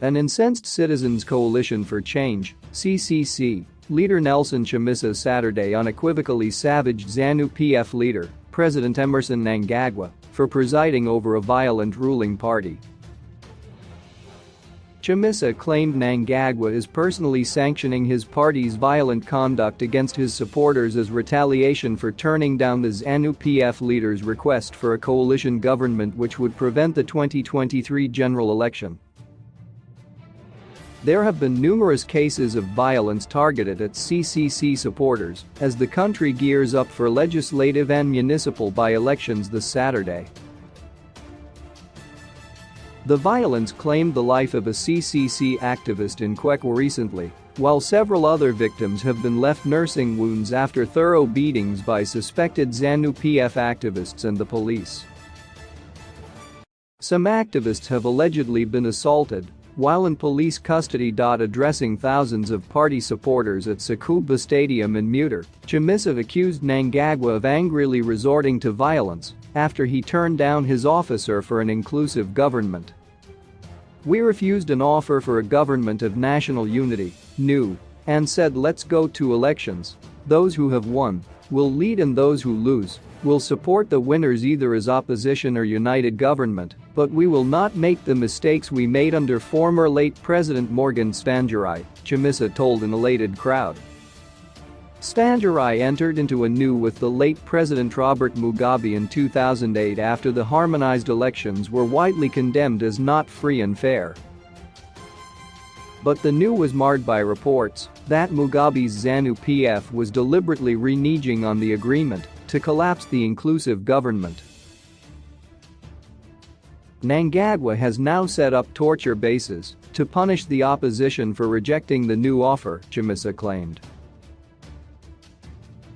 An incensed Citizens Coalition for Change (CCC) leader Nelson Chamisa Saturday unequivocally savaged Zanu PF leader, President Emmerson Mnangagwa, for presiding over a violent ruling party. Chamisa claimed Mnangagwa is personally sanctioning his party's violent conduct against his supporters as retaliation for turning down the Zanu PF leader's request for a coalition government which would prevent the 2023 general election. There have been numerous cases of violence targeted at CCC supporters as the country gears up for legislative and municipal by-elections this Saturday. The violence claimed the life of a CCC activist in Quirky recently, while several other victims have been left nursing wounds after thorough beatings by suspected Zanu PF activists and the police. Some activists have allegedly been assaulted while in police custody. Addressing thousands of party supporters at Sakuba Stadium in Muter, Chamisa accused Mnangagwa of angrily resorting to violence after he turned down his offer for an inclusive government. "We refused an offer for a government of national unity (GNU) and said let's go to elections. Those who have won will lead and those who lose will support the winners either as opposition or united government, but we will not make the mistakes we made under former late President Morgan Tsvangirai," Chamisa told an elated crowd. Tsvangirai entered into a new with the late President Robert Mugabe in 2008 after the harmonized elections were widely condemned as not free and fair. But the new was marred by reports that Mugabe's Zanu PF was deliberately reneging on the agreement to collapse the inclusive government. Mnangagwa has now set up torture bases to punish the opposition for rejecting the new offer, Chamisa claimed.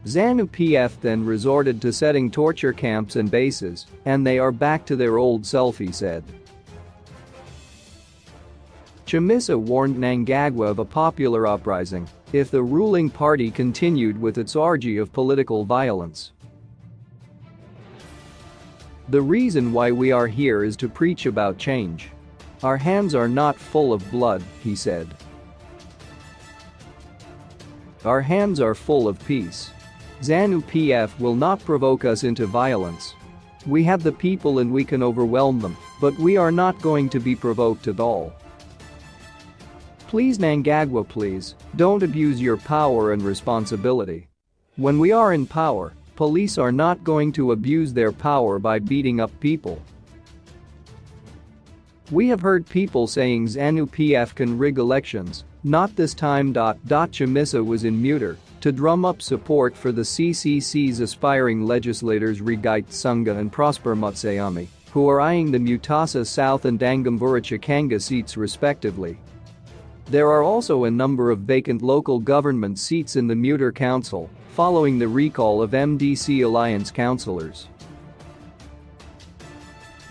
Zanu PF then resorted to setting torture camps and bases, and they are back to their old self, he said. Chamisa warned Mnangagwa of a popular uprising if the ruling party continued with its orgy of political violence. "The reason why we are here is to preach about change. Our hands are not full of blood," he said. "Our hands are full of peace. Zanu PF will not provoke us into violence. We have the people and we can overwhelm them, but we are not going to be provoked at all. Please Mnangagwa, please, don't abuse your power and responsibility. When we are in power, police are not going to abuse their power by beating up people. We have heard people saying Zanu PF can rig elections, not this time. Chamisa was in Muter to drum up support for the CCC's aspiring legislators Rigait Sunga and Prosper Mutsayami, who are eyeing the Mutasa South and Dangambura Chikanga seats respectively. There are also a number of vacant local government seats in the Muter Council, following the recall of MDC Alliance councillors.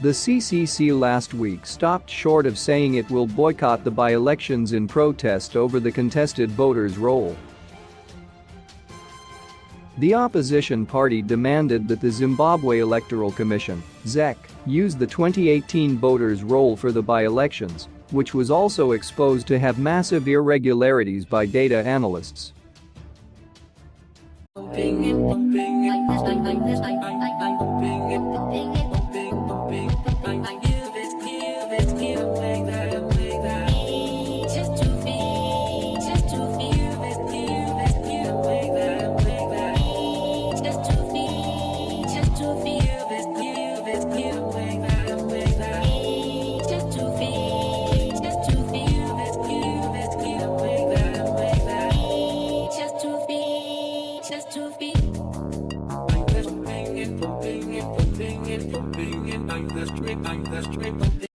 The CCC last week stopped short of saying it will boycott the by-elections in protest over the contested voters' roll. The opposition party demanded that the Zimbabwe Electoral Commission (ZEC) use the 2018 voters' roll for the by-elections, which was also exposed to have massive irregularities by data analysts.